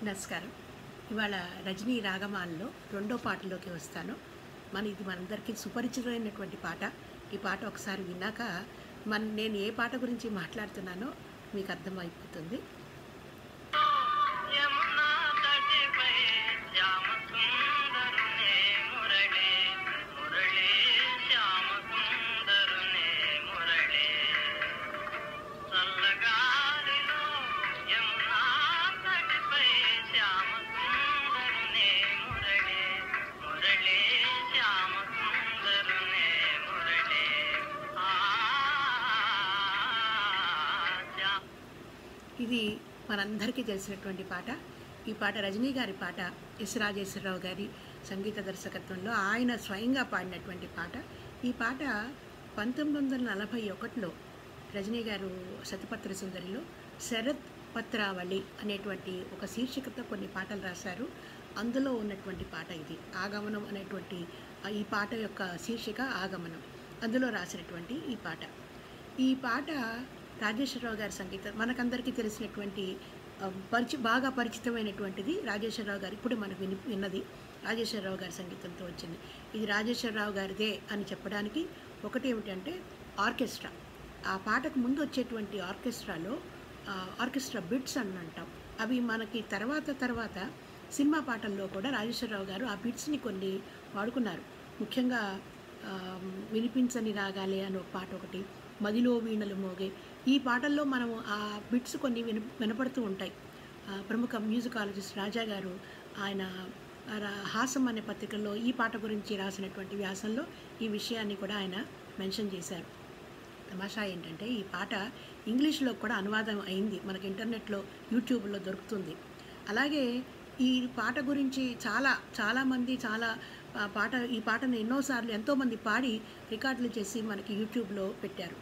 నమస్కారం. ఇవాళ 'రజనీ రాగమాలలో' రెండో పాటలోకి వస్తాను. ఇది మనందరికీ సుపరిచితమైనటువంటి పాట. ఈ పాట ఒకసారి విన్నాక నేను ఏ పాట గురించి మాట్లాడుతున్నానో మీకు అర్థమైపోతుంది. ఇది మనందరికీ తెలిసినటువంటి పాట. ఈ పాట రజనీ గారి పాట. ఎస్ రాజేశ్వరరావు గారి సంగీత దర్శకత్వంలో ఆయన స్వయంగా పాడినటువంటి పాట. ఈ పాట 1941లో రజనీ గారు శతపత్ర సుందరిలో శరత్ పత్రావళి అనేటువంటి ఒక శీర్షికతో కొన్ని పాటలు రాశారు. అందులో ఉన్నటువంటి పాట ఇది. ఆగమనం అనేటువంటి ఈ పాట యొక్క శీర్షిక ఆగమనం. అందులో రాసినటువంటి ఈ పాట. ఈ పాట రాజేశ్వరరావు గారి సంగీతం మనకందరికీ తెలిసినటువంటి బాగా పరిచితమైనటువంటిది. రాజేశ్వరరావు గారు ఇప్పుడు మనకు విన్నది రాజేశ్వరరావు గారి సంగీతంతో వచ్చింది. ఇది రాజేశ్వరరావు గారిదే అని చెప్పడానికి ఒకటి ఏమిటంటే ఆర్కెస్ట్రా. ఆ పాటకు ముందు వచ్చేటువంటి ఆర్కెస్ట్రాలో ఆర్కెస్ట్రా బిట్స్ అని అంటాం. అవి మనకి తర్వాత సినిమా పాటల్లో కూడా రాజేశ్వరరావు గారు ఆ బిట్స్ని కొన్ని వాడుకున్నారు. ముఖ్యంగా వినిపించని రాగాలే అని ఒక పాట ఒకటి, మదిలో వీణలు మోగే, ఈ పాటల్లో మనం ఆ బిట్స్ కొన్ని వినపడుతూ ఉంటాయి. ప్రముఖ మ్యూజికాలజిస్ట్ రాజా గారు ఆయన హాసం అనే పత్రికల్లో ఈ పాట గురించి రాసినటువంటి వ్యాసంలో ఈ విషయాన్ని కూడా ఆయన మెన్షన్ చేశారు. తమాషా ఏంటంటే ఈ పాట ఇంగ్లీష్లో కూడా అనువాదం అయింది. మనకి ఇంటర్నెట్లో యూట్యూబ్లో దొరుకుతుంది. అలాగే ఈ పాట గురించి చాలామంది ఈ పాటను ఎన్నోసార్లు ఎంతోమంది పాడి రికార్డులు చేసి మనకి యూట్యూబ్లో పెట్టారు.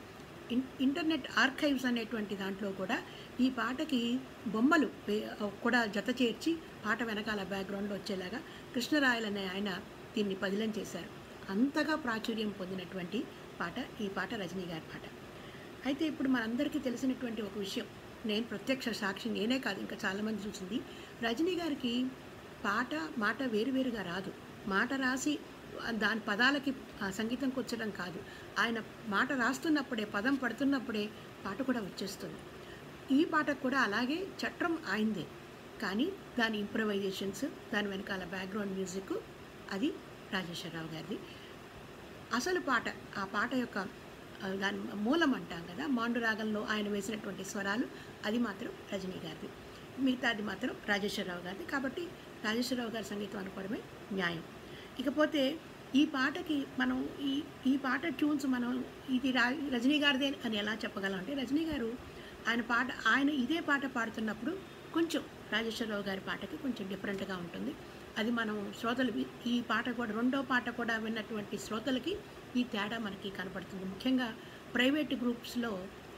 ఇంటర్నెట్ ఆర్కైవ్స్ అనేటువంటి దాంట్లో కూడా ఈ పాటకి బొమ్మలు కూడా జత చేర్చి పాట వెనకాల బ్యాక్గ్రౌండ్లో వచ్చేలాగా కృష్ణరాయలు అనే ఆయన దీన్ని పదిలం చేశారు. అంతగా ప్రాచుర్యం పొందినటువంటి పాట ఈ పాట రజనీ గారి పాట. అయితే ఇప్పుడు మనందరికీ తెలిసినటువంటి ఒక విషయం, నేను ప్రత్యక్ష సాక్షి, నేనే కాదు ఇంకా చాలామంది చూసింది, రజనీ గారికి మాట వేరువేరుగా రాదు. మాట రాసి దాని పదాలకి సంగీతం కూర్చడం కాదు, ఆయన మాట రాస్తున్నప్పుడే పదం పడుతున్నప్పుడే పాట కూడా వచ్చేస్తుంది. ఈ పాటకు కూడా అలాగే చట్రం ఆయిందే, కానీ దాని ఇంప్రవైజేషన్స్, దాని వెనకాల బ్యాక్గ్రౌండ్ మ్యూజిక్ అది రాజేశ్వరరావు గారిది. అసలు పాట, ఆ పాట యొక్క దాని మూలం అంటాం కదా, మాండురాగంలో ఆయన వేసినటువంటి స్వరాలు, అది మాత్రం రజనీ గారిది. మిగతాది మాత్రం రాజేశ్వరరావు గారిది. కాబట్టి రాజేశ్వరరావు గారి సంగీతం అనుకోవడమే న్యాయం. ఇకపోతే ఈ పాటకి మనం ఈ పాట ట్యూన్స్ మనం ఇది రజనీ గారిదే అని ఎలా చెప్పగలం అంటే, రజనీ గారు ఆయన ఇదే పాట పాడుతున్నప్పుడు కొంచెం రాజేశ్వరరావు గారి పాటకి కొంచెం డిఫరెంట్గా ఉంటుంది. అది మనం శ్రోతలు ఈ పాట కూడా రెండో పాట కూడా విన్నటువంటి శ్రోతలకి ఈ తేడా మనకి కనపడుతుంది. ముఖ్యంగా ప్రైవేట్ గ్రూప్స్లో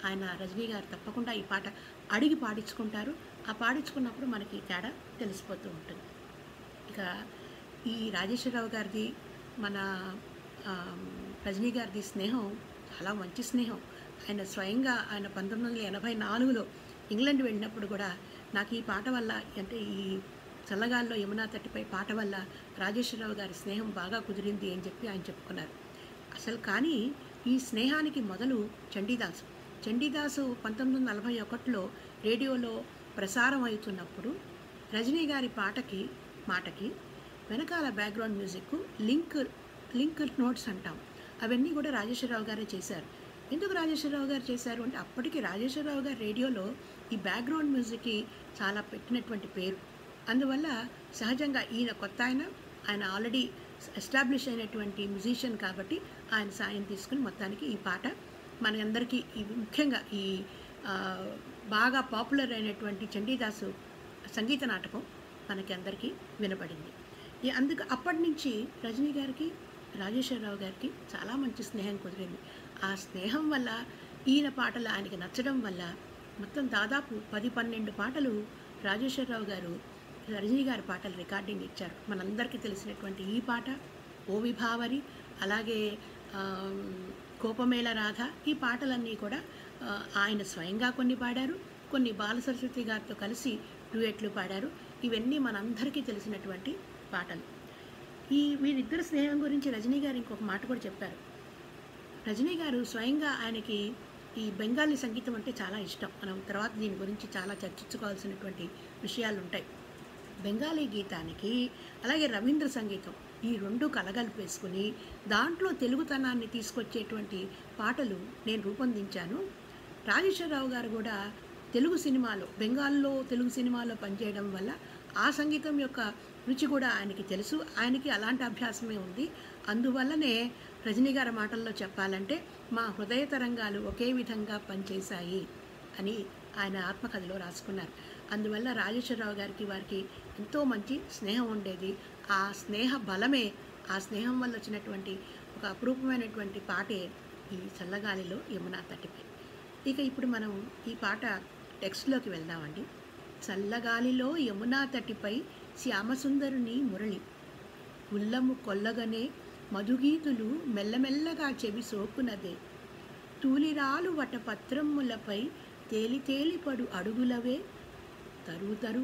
ఆయన రజనీ గారు తప్పకుండా ఈ పాట అడిగి పాడించుకుంటారు. ఆ పాడించుకున్నప్పుడు మనకి ఈ తేడా తెలిసిపోతూ ఉంటుంది. ఇక ఈ రాజేశ్వరరావు గారిది మన రజనీ గారిది స్నేహం చాలా మంచి స్నేహం. ఆయన స్వయంగా 1984లో ఇంగ్లాండ్ వెళ్ళినప్పుడు కూడా నాకు ఈ పాట వల్ల, అంటే ఈ చల్లగాల్లో యమునా తట్టిపై పాట వల్ల రాజేశ్వరరావు గారి స్నేహం బాగా కుదిరింది అని చెప్పి ఆయన చెప్పుకున్నారు. అసలు కానీ ఈ స్నేహానికి మొదలు చండీదాసు 1941లో రేడియోలో ప్రసారం అవుతున్నప్పుడు రజనీ గారి మాటకి వెనకాల బ్యాక్గ్రౌండ్ మ్యూజిక్ లింక్ నోట్స్ అంటాం, అవన్నీ కూడా రాజేశ్వరరావు గారే చేశారు. ఎందుకు రాజేశ్వరరావు గారు చేశారు అంటే, అప్పటికి రాజేశ్వరరావు గారు రేడియోలో ఈ బ్యాక్గ్రౌండ్ మ్యూజిక్కి చాలా పెట్టినటువంటి పేరు. అందువల్ల సహజంగా ఈయన కొత్త ఆయన ఆల్రెడీ ఎస్టాబ్లిష్ అయినటువంటి మ్యూజిషియన్ కాబట్టి ఆయన సాయం తీసుకుని మొత్తానికి ఈ పాట మనందరికీ ముఖ్యంగా ఈ బాగా పాపులర్ అయినటువంటి చండీదాసు సంగీత నాటకం మనకి అందరికీ వినపడింది. అందుకు అప్పటి నుంచి రజనీ గారికి రాజేశ్వరరావు గారికి చాలా మంచి స్నేహం కుదిరింది. ఆ స్నేహం వల్ల ఈయన పాటలు ఆయనకి నచ్చడం వల్ల మొత్తం దాదాపు 10-12 పాటలు రాజేశ్వరరావు గారు రజనీ గారి పాటలు రికార్డింగ్ ఇచ్చారు. మనందరికీ తెలిసినటువంటి ఈ పాట, ఓ విభావరి, అలాగే కోపమేళ రాధ, ఈ పాటలన్నీ కూడా ఆయన స్వయంగా కొన్ని పాడారు, కొన్ని బాలసరస్వతి గారితో కలిసి డ్యూయెట్లు పాడారు. ఇవన్నీ మనందరికీ తెలిసినటువంటి పాటలు. వీరిద్దరి స్నేహం గురించి రజనీ గారు ఇంకొక మాట కూడా చెప్పారు. రజనీ గారు స్వయంగా ఆయనకి ఈ బెంగాలీ సంగీతం అంటే చాలా ఇష్టం. మనం తర్వాత దీని గురించి చాలా చర్చించుకోవాల్సినటువంటి విషయాలు ఉంటాయి. బెంగాలీ గీతానికి అలాగే రవీంద్ర సంగీతం ఈ రెండు కలగలిపేసుకుని దాంట్లో తెలుగుతనాన్ని తీసుకొచ్చేటువంటి పాటలు నేను రూపొందించాను. రాజేశ్వరరావు గారు కూడా తెలుగు సినిమాలో బెంగాల్లో తెలుగు సినిమాలో పనిచేయడం వల్ల ఆ సంగీతం యొక్క రుచి కూడా ఆయనకి తెలుసు. ఆయనకి అలాంటి అభ్యాసమే ఉంది. అందువల్లనే రజనీ గారి మాటల్లో చెప్పాలంటే మా హృదయ తరంగాలు ఒకే విధంగా పనిచేశాయి అని ఆయన ఆత్మకథలో రాసుకున్నారు. అందువల్ల రాజేశ్వరరావు గారికి వారికి ఎంతో మంచి స్నేహం ఉండేది. ఆ స్నేహ బలమే, ఆ స్నేహం వల్ల వచ్చినటువంటి ఒక అపురూపమైనటువంటి పాటే ఈ చల్లగాలిలో యమునా తటిపై. ఇక ఇప్పుడు మనం ఈ పాట టెక్స్ట్లోకి వెళ్దామండి. చల్లగాలిలో యమునా తటిపై శ్యామసుందరుని మురళి ఉల్లము కొల్లగనే మధుగీతులు మెల్లమెల్లగా చెవి సోకునదే తూలిరాలు వటపత్రములపై తేలితేలిపడు అడుగులవే తరుతరు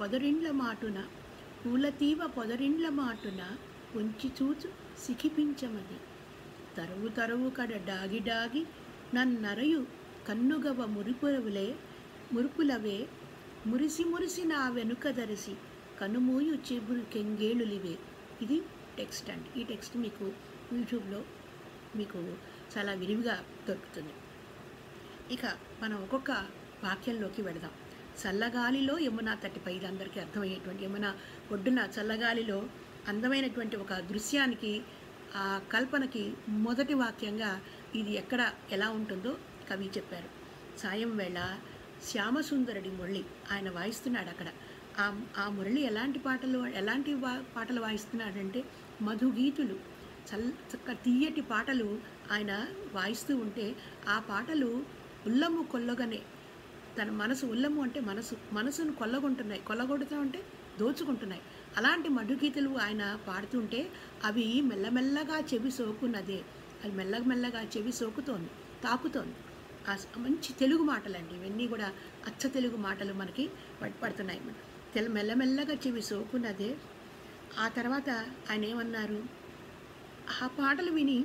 పొదరిండ్ల మాటున పూలతీవ పొదరిండ్ల మాటున కొంచి చూచు సిఖిపించమది తరువు కడ డాగి డాగి నన్నరయు కన్నుగవ మురుపులవే మురిసి నా వెనుక దరిసి కనుమూయు చిబురు కెంగేళులివే. ఇది టెక్స్ట్ అండి. ఈ టెక్స్ట్ మీకు యూట్యూబ్లో మీకు చాలా విరివిగా దొరుకుతుంది. ఇక మనం ఒక్కొక్క వాక్యంలోకి వెళదాం. చల్లగాలిలో యమునా తటిపై, ఇది అందరికీ అర్థమయ్యేటువంటి యమునా ఒడ్డున చల్లగాలిలో అందమైనటువంటి ఒక దృశ్యానికి ఆ కల్పనకి మొదటి వాక్యంగా ఇది ఎక్కడ ఎలా ఉంటుందో కవి చెప్పారు. సాయం వేళ శ్యామసుందరుడి మురళి ఆయన వాయిస్తున్నాడు అక్కడ. ఆ మురళి ఎలాంటి పాటలు వాయిస్తున్నాడంటే మధుగీతులు, చక్క తీయటి పాటలు ఆయన వాయిస్తూ ఉంటే ఆ పాటలు ఉల్లము కొల్లగనే తన ఉల్లము అంటే మనసును కొల్లగొడుతూ ఉంటే దోచుకుంటున్నాయి. అలాంటి మధుగీతులు ఆయన పాడుతుంటే అవి మెల్లమెల్లగా చెవి సోకున్నదే, అది మెల్లమెల్లగా చెవి సోకుతోంది, తాకుతోంది. మంచి తెలుగు మాటలండి ఇవన్నీ కూడా, అచ్చ తెలుగు మాటలు మనకి పడుతున్నాయి. మెల్లమెల్లగా చెవి సోకున్నదే. ఆ తర్వాత ఆయన ఏమన్నారు, ఆ పాటలు విని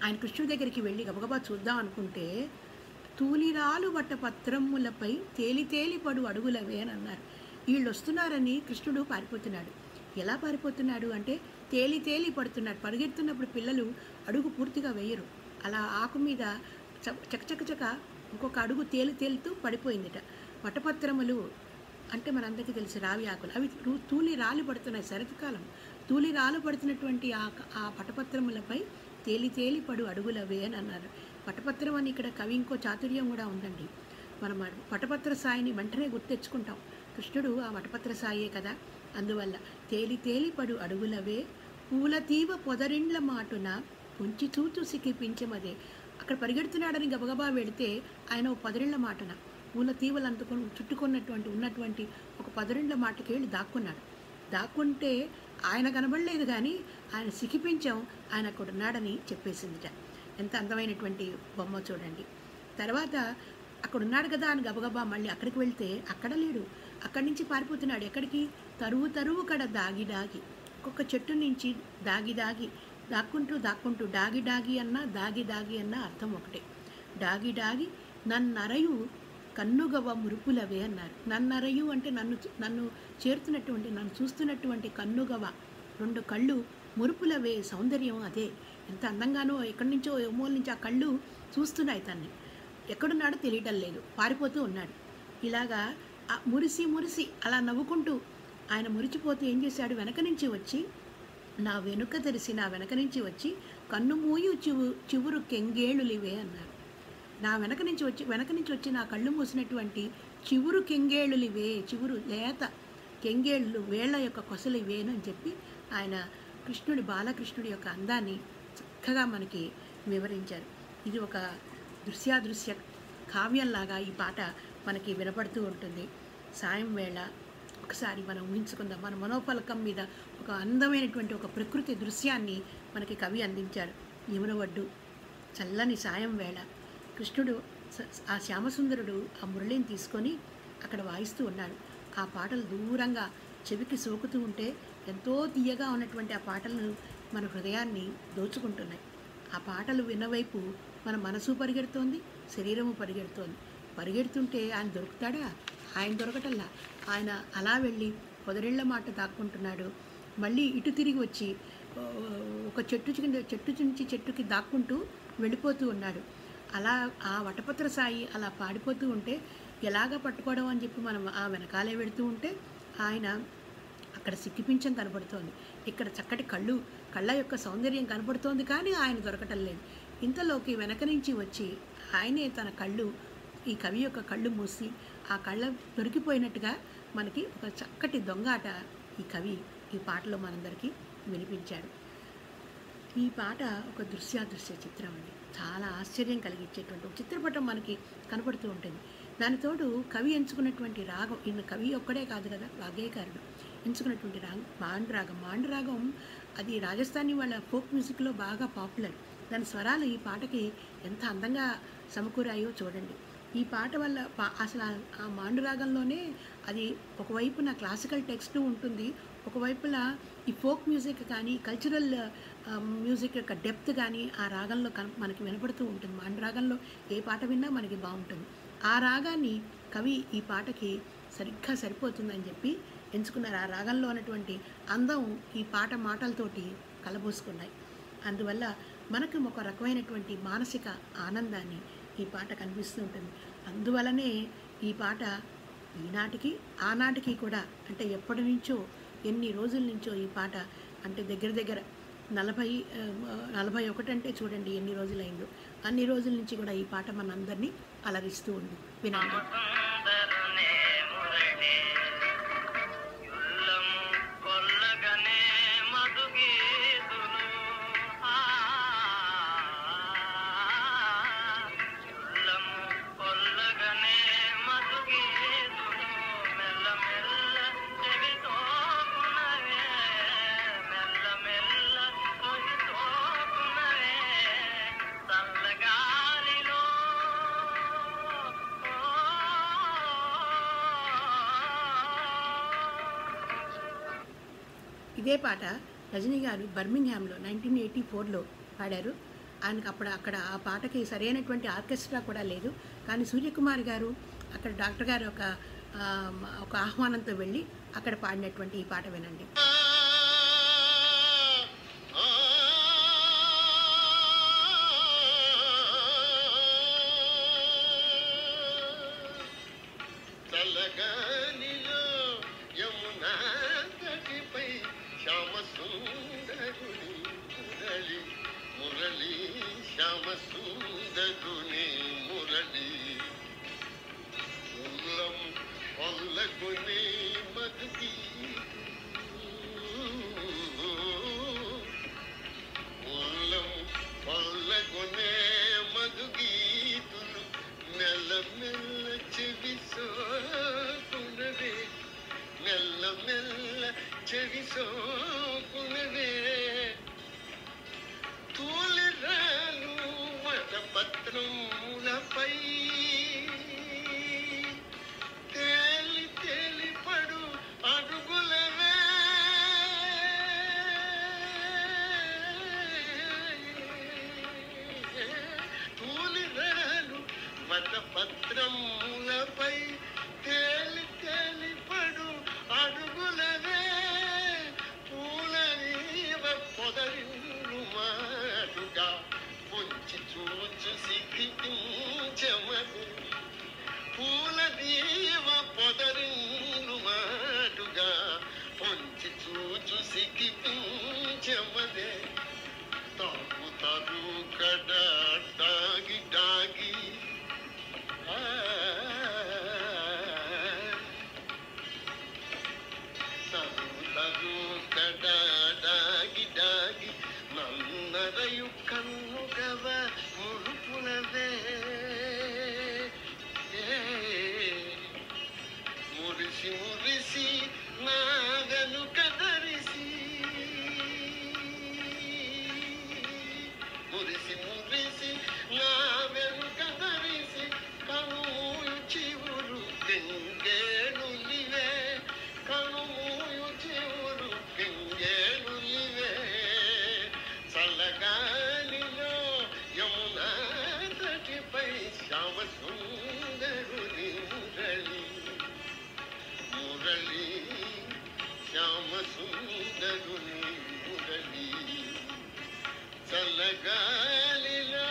ఆయన కృష్ణుడి దగ్గరికి వెళ్ళి గబగబా చూద్దాం అనుకుంటే తూలిరాలు వటపత్రములపై తేలిపడు అడుగులవే అని అన్నారు. వీళ్ళు వస్తున్నారని కృష్ణుడు పారిపోతున్నాడు. ఎలా పారిపోతున్నాడు అంటే తేలి పడుతున్నాడు. పరిగెడుతున్నప్పుడు పిల్లలు అడుగు పూర్తిగా వేయరు. అలా ఆకు మీద చకచక ఇంకొక అడుగు తేలుతూ పడిపోయిందిట. వటపత్రములు అంటే మనందరికీ తెలిసి రావి ఆకులు, అవి తూలి రాలి పడుతున్నాయి. శరత్కాలం తూలి రాలు పడుతున్నటువంటి ఆ పటపత్రములపై తేలిపడు అడుగులవే అని అన్నారు. పటపత్రం అని ఇక్కడ కవి ఇంకో చాతుర్యం కూడా ఉందండి. మనం పటపత్ర సాయిని వెంటనే గుర్తెచ్చుకుంటాం. కృష్ణుడు ఆ వటపత్ర సాయే కదా. అందువల్ల తేలిపడు అడుగులవే పూలతీవ పొదరిండ్ల మాటున ఉంచి చూచు సిక్కిపించమదే. అక్కడ పరిగెడుతున్నాడని గబగబా వెళితే ఆయన ఓ పొదరిండ్ల మాటున పూల తీవలు ఉన్నటువంటి ఒక పొదరిండ్ల మాటకి వెళ్ళి దాక్కుంటే ఆయన కనబడలేదు కానీ ఆయన సిక్కిపించాం, ఆయన అక్కడ ఉన్నాడని చెప్పేసిందిట. ఎంత అందమైనటువంటి బొమ్మ చూడండి. తర్వాత అక్కడ ఉన్నాడు కదా అని గబగబా మళ్ళీ అక్కడికి వెళ్తే అక్కడ లేడు. అక్కడి నుంచి పారిపోతున్నాడు. ఎక్కడికి? తరువు కడ దాగి ఒక్కొక్క చెట్టు నుంచి దాక్కుంటూ డాగి అన్న అర్థం ఒకటే. డాగి నన్నరయు కన్నుగవ మురుపులవే అన్నారు. నన్నరయు అంటే నన్ను చేరుతున్నటువంటి, నన్ను చూస్తున్నటువంటి కన్నుగవ, రెండు కళ్ళు, మురుపులవే సౌందర్యం అదే. ఎంత అందంగానో ఎక్కడి నుంచో మూల నుంచి ఆ కళ్ళు చూస్తున్నాయి తన్ని. ఎక్కడున్నాడో తెలియటం లేదు, పారిపోతూ ఉన్నాడు. ఇలాగా మురిసి అలా నవ్వుకుంటూ ఆయన మురిచిపోతూ ఏం చేశాడు, వెనక నుంచి వచ్చి నా వెనక నుంచి వచ్చి కన్ను మూయు చివురు కెంగేళులివే అన్నారు. నా వెనక నుంచి వచ్చి నా కళ్ళు మూసినటువంటి చివురు కెంగేళులివే, చివురు లేత కెంగేళ్ళు వేళ్ల యొక్క కొసలు ఇవేను అని చెప్పి ఆయన బాలకృష్ణుడి యొక్క అందాన్ని చక్కగా మనకి వివరించారు. ఇది ఒక దృశ్య కావ్యంలాగా ఈ పాట మనకి వినపడుతూ ఉంటుంది. సాయం వేళ ఒకసారి మనం ఊహించుకుందాం. మన మనోపలకం మీద ఒక అందమైనటువంటి ఒక ప్రకృతి దృశ్యాన్ని మనకి కవి అందించారు. యమున ఒడ్డు చల్లని సాయం వేళ ఆ శ్యామసుందరుడు ఆ మురళిని తీసుకొని అక్కడ వాయిస్తూ ఉన్నాడు. ఆ పాటలు దూరంగా చెవికి సోకుతూ ఉంటే ఎంతో తీయగా ఉన్నటువంటి ఆ పాటలను మన హృదయాన్ని దోచుకుంటున్నాయి. ఆ పాటలు విన్నవైపు మన మనసు పరిగెడుతోంది, శరీరము పరిగెడుతోంది. పరిగెడుతుంటే ఆయన దొరుకుతాడా? ఆయన దొరకటల్లా. ఆయన అలా వెళ్ళి పొదరిళ్ళ మాట దాక్కుంటున్నాడు. మళ్ళీ ఇటు తిరిగి వచ్చి ఒక చెట్టు నుంచి చెట్టుకి దాక్కుంటూ వెళ్ళిపోతూ ఉన్నాడు. అలా ఆ వటపత్ర సాయి అలా పాడిపోతూ ఉంటే ఎలాగ పట్టుకోవడం అని చెప్పి మనం ఆ వెనకాలే వెళుతూ ఉంటే ఆయన అక్కడ సిక్కిపించం కనపడుతోంది, ఇక్కడ చక్కటి కళ్ళ యొక్క సౌందర్యం కనపడుతోంది, కానీ ఆయన దొరకటం లేదు. ఇంతలోకి వెనక నుంచి వచ్చి ఆయనే తన ఈ కవి యొక్క కళ్ళు మూసి ఆ కళ్ళ దొరికిపోయినట్టుగా మనకి ఒక చక్కటి దొంగాట ఈ కవి ఈ పాటలో మనందరికీ వినిపించాడు. ఈ పాట ఒక దృశ్య చిత్రం అండి. చాలా ఆశ్చర్యం కలిగించేటువంటి ఒక చిత్రపటం మనకి కనపడుతూ ఉంటుంది. దానితోడు కవి ఎంచుకున్నటువంటి రాగం, ఈయన కవి ఒక్కడే కాదు కదా, వాగ్గేయకారుడు ఎంచుకున్నటువంటి రాగం మాండరాగం అది రాజస్థానీ వాళ్ళ ఫోక్ మ్యూజిక్లో బాగా పాపులర్. దాని స్వరాలు ఈ పాటకి ఎంత అందంగా సమకూరాయో చూడండి. ఈ పాట వల్ల అసలు ఆ మాండురాగంలోనే అది ఒకవైపున క్లాసికల్ టెక్స్ట్ ఉంటుంది, ఒకవైపున ఈ ఫోక్ మ్యూజిక్ కానీ కల్చరల్ మ్యూజిక్ యొక్క డెప్త్ కానీ ఆ రాగంలో మనకి వినపడుతూ ఉంటుంది. మాండురాగంలో ఏ పాట విన్నా మనకి బాగుంటుంది. ఆ రాగాన్ని కవి ఈ పాటకి సరిగ్గా సరిపోతుందని చెప్పి ఎంచుకున్నారు. ఆ రాగంలో ఉన్నటువంటి అందం ఈ పాట మాటలతోటి కలబోసుకున్నాయి. అందువల్ల మనకు ఒక రకమైనటువంటి మానసిక ఆనందాన్ని ఈ పాట కనిపిస్తూ ఉంటుంది. అందువలనే ఈ పాట ఈనాటికి ఆనాటికి కూడా, అంటే ఎప్పటి నుంచో ఎన్ని రోజుల నుంచో ఈ పాట, అంటే దగ్గర 41 అంటే చూడండి ఎన్ని రోజులైందో, అన్ని రోజుల నుంచి కూడా ఈ పాట మనందరినీ అలరిస్తూ ఉంది. వినండి. ఇదే పాట రజనీ గారు బర్మింగ్హామ్లో 1984లో పాడారు. ఆయనకు అక్కడ ఆ పాటకి సరైనటువంటి ఆర్కెస్ట్రా కూడా లేదు, కానీ సూర్యకుమార్ గారు అక్కడ డాక్టర్ గారు ఒక ఆహ్వానంతో వెళ్ళి అక్కడ పాడినటువంటి ఈ పాట వినండి. శ్యామ సుందరుని మురళి మురళి శ్యామ సుందరుని మురళి చల్లగాలిలా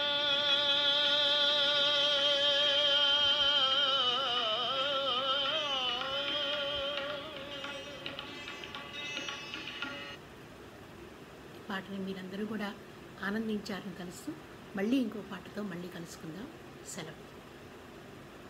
పాటని మీరందరూ కూడా ఆనందించారని తెలుసు. మళ్ళీ ఇంకో పాటతో మళ్ళీ కలుసుకుందాం. సెలవు.